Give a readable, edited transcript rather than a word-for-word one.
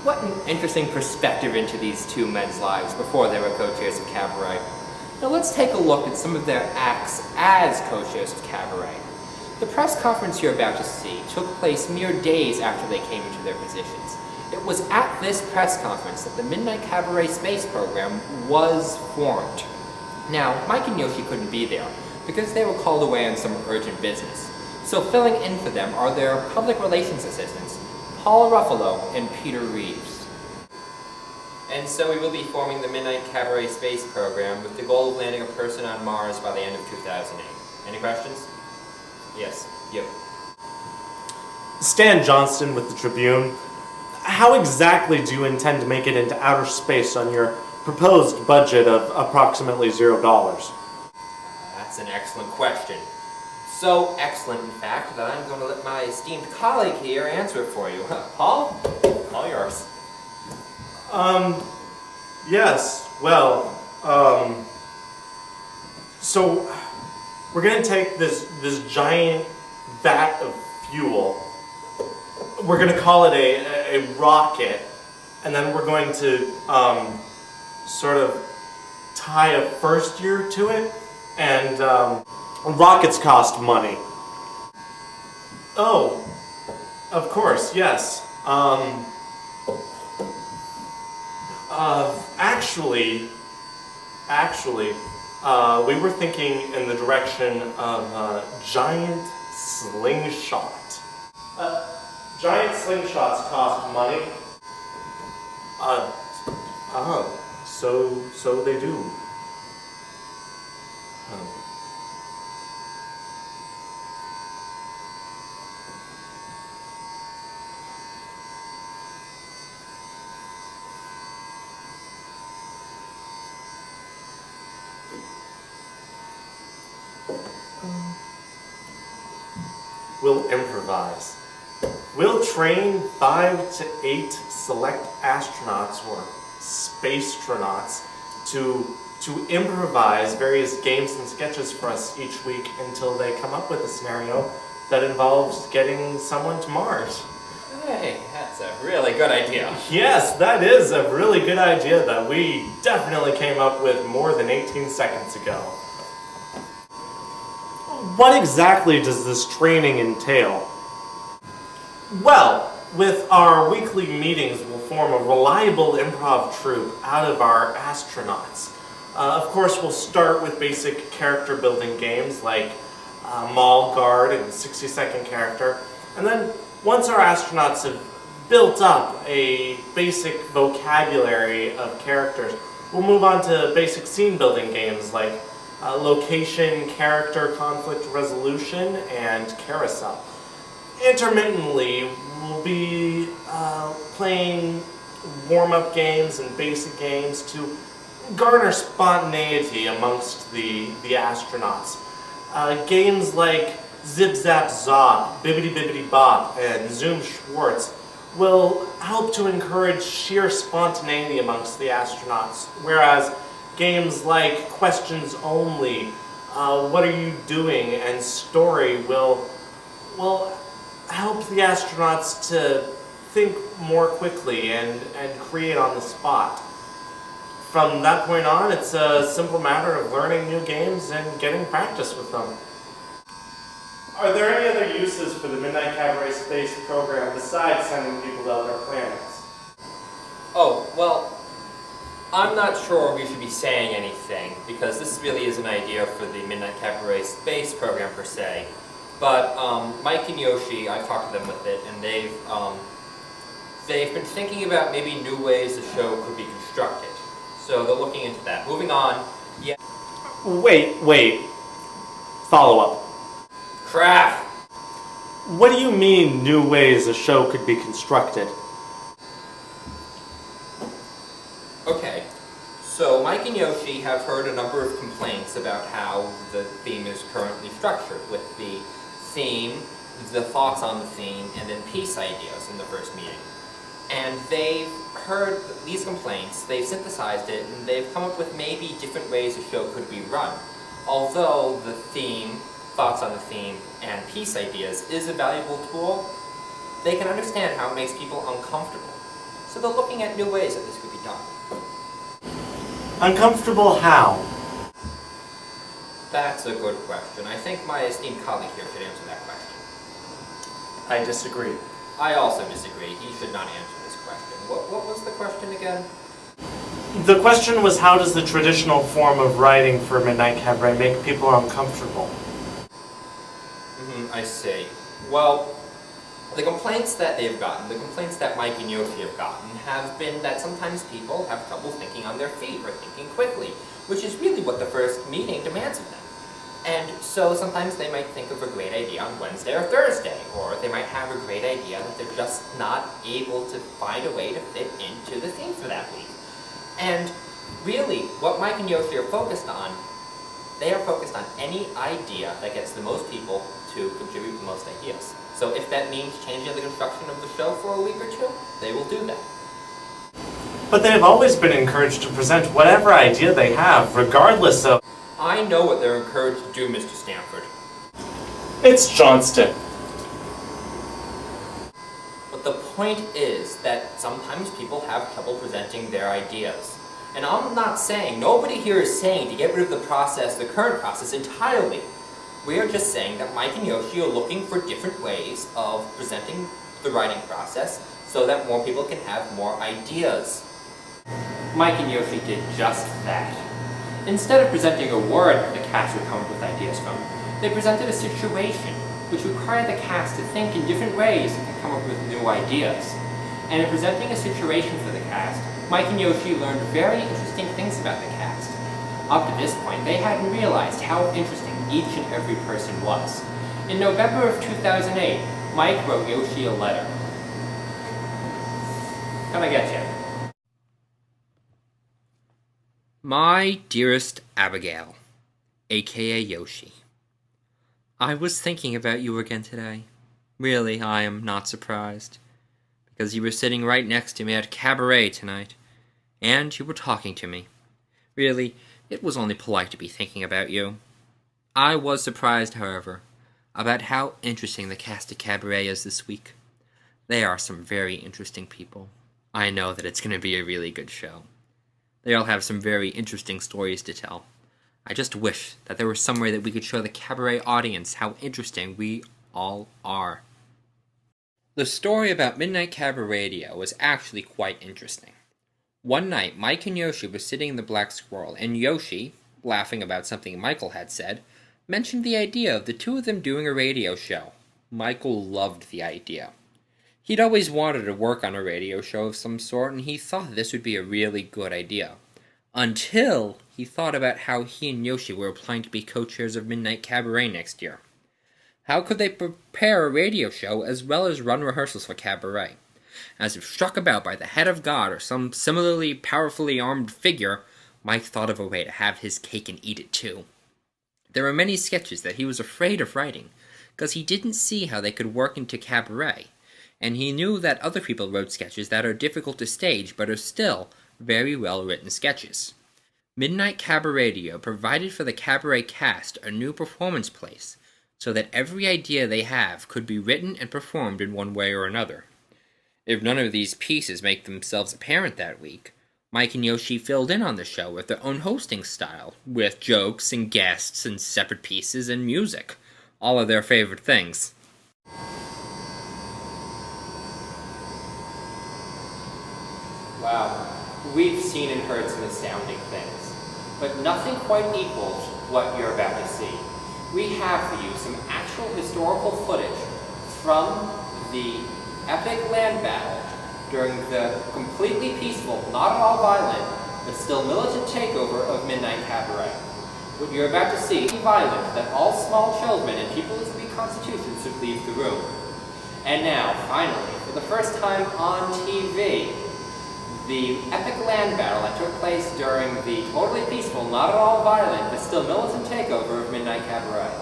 What an interesting perspective into these two men's lives before they were co-chairs of Cabaret. Now let's take a look at some of their acts as co-chairs of Cabaret. The press conference you're about to see took place mere days after they came into their positions. It was at this press conference that the Midnight Cabaret space program was formed. Now, Mike and Yoshi couldn't be there because they were called away on some urgent business. So filling in for them are their public relations assistants, Paul Ruffalo and Peter Reeves. And so we will be forming the Midnight Cabaret space program with the goal of landing a person on Mars by the end of 2008. Any questions? Yes, you. Stan Johnston with the Tribune. How exactly do you intend to make it into outer space on your proposed budget of approximately $0? That's an excellent question. So excellent, in fact, that I'm going to let my esteemed colleague here answer it for you. Paul? All yours. Yes, well, so we're going to take this giant vat of fuel. We're going to call it a rocket, and then we're going to sort of tie a first year to it, and rockets cost money. Oh, of course, yes. Actually, we were thinking in the direction of giant slingshot. Giant slingshots cost money. So they do. We'll improvise. We'll train 5 to 8 select astronauts or spacetronauts to improvise various games and sketches for us each week until they come up with a scenario that involves getting someone to Mars. Hey, that's a really good idea. Yes, that is a really good idea that we definitely came up with more than 18 seconds ago. What exactly does this training entail? Well, with our weekly meetings, we'll form a reliable improv troupe out of our astronauts. Of course, we'll start with basic character building games like Mall Guard and 60-second character. And then once our astronauts have built up a basic vocabulary of characters, we'll move on to basic scene building games like location, character, conflict resolution, and carousel. Intermittently, we'll be playing warm-up games and basic games to garner spontaneity amongst the astronauts. Games like Zip Zap Zop, Bibbidi Bibbidi Bop, and Zoom Schwartz will help to encourage sheer spontaneity amongst the astronauts, whereas games like Questions Only, What Are You Doing, and Story will help the astronauts to think more quickly and create on the spot. From that point on, it's a simple matter of learning new games and getting practice with them. Are there any other uses for the Midnight Cabaret space program besides sending people to other planets? Oh, well, I'm not sure we should be saying anything, because this really is an idea for the Midnight Cabaret space program per se. But Mike and Yoshi, I've talked to them with it, and they've been thinking about maybe new ways the show could be constructed. So they're looking into that. Moving on, yeah. Wait. Follow up. Crap! What do you mean, new ways a show could be constructed? Okay, so Mike and Yoshi have heard a number of complaints about how the theme is currently structured, with the theme, the thoughts on the theme, and then piece ideas in the first meeting. And they've heard these complaints, they've synthesized it, and they've come up with maybe different ways a show could be run. Although the theme, thoughts on the theme and piece ideas is a valuable tool, they can understand how it makes people uncomfortable. So they're looking at new ways that this could be done. Uncomfortable how? That's a good question. I think my esteemed colleague here should answer that question. I disagree. I also disagree. He should not answer this question. What was the question again? The question was, how does the traditional form of writing for Midnight Cabaret make people uncomfortable? I see. Well, the complaints that they've gotten, the complaints that Mike and Yoshi have gotten, have been that sometimes people have trouble thinking on their feet or thinking quickly, which is really what the first meeting demands of them. And so sometimes they might think of a great idea on Wednesday or Thursday, or they might have a great idea that they're just not able to find a way to fit into the theme for that week. And really, what Mike and Yoshi are focused on, they are focused on any idea that gets the most people to contribute the most ideas. So if that means changing the construction of the show for a week or two, they will do that. But they've always been encouraged to present whatever idea they have, regardless of... I know what they're encouraged to do, Mr. Stanford. It's Johnston. But the point is that sometimes people have trouble presenting their ideas. And I'm not saying, nobody here is saying to get rid of the process, the current process entirely. We are just saying that Mike and Yoshi are looking for different ways of presenting the writing process so that more people can have more ideas. Mike and Yoshi did just that. Instead of presenting a word that the cast would come up with ideas from, they presented a situation which required the cast to think in different ways and come up with new ideas. And in presenting a situation for the cast, Mike and Yoshi learned very interesting things about the cast. Up to this point, they hadn't realized how interesting each and every person was. In November of 2008, Mike wrote Yoshi a letter. Can I get you? My dearest Abigail, aka Yoshi. I was thinking about you again today. Really, I am not surprised. Because you were sitting right next to me at Cabaret tonight. And you were talking to me. Really, it was only polite to be thinking about you. I was surprised, however, about how interesting the cast of Cabaret is this week. They are some very interesting people. I know that it's going to be a really good show. They all have some very interesting stories to tell. I just wish that there was some way that we could show the Cabaret audience how interesting we all are. The story about Midnight Cabaret was actually quite interesting. One night, Mike and Yoshi were sitting in the Black Squirrel, and Yoshi, laughing about something Michael had said, mentioned the idea of the two of them doing a radio show. Michael loved the idea. He'd always wanted to work on a radio show of some sort, and he thought this would be a really good idea. Until he thought about how he and Yoshi were applying to be co-chairs of Midnight Cabaret next year. How could they prepare a radio show as well as run rehearsals for Cabaret? As if struck about by the head of God or some similarly powerfully armed figure, Mike thought of a way to have his cake and eat it too. There were many sketches that he was afraid of writing, because he didn't see how they could work into Cabaret, and he knew that other people wrote sketches that are difficult to stage but are still very well-written sketches. Midnight Cabaret provided for the Cabaret cast a new performance place, so that every idea they have could be written and performed in one way or another. If none of these pieces make themselves apparent that week, Mike and Yoshi filled in on the show with their own hosting style, with jokes and guests and separate pieces and music, all of their favorite things. Wow, we've seen and heard some astounding things, but nothing quite equals what you're about to see. We have for you some actual historical footage from the epic land battle during the completely peaceful, not at all violent, but still militant takeover of Midnight Cabaret. What you're about to see is violent that all small children and people with weak constitutions should leave the room. And now, finally, for the first time on TV, the epic land battle that took place during the totally peaceful, not at all violent, but still militant takeover of Midnight Cabaret.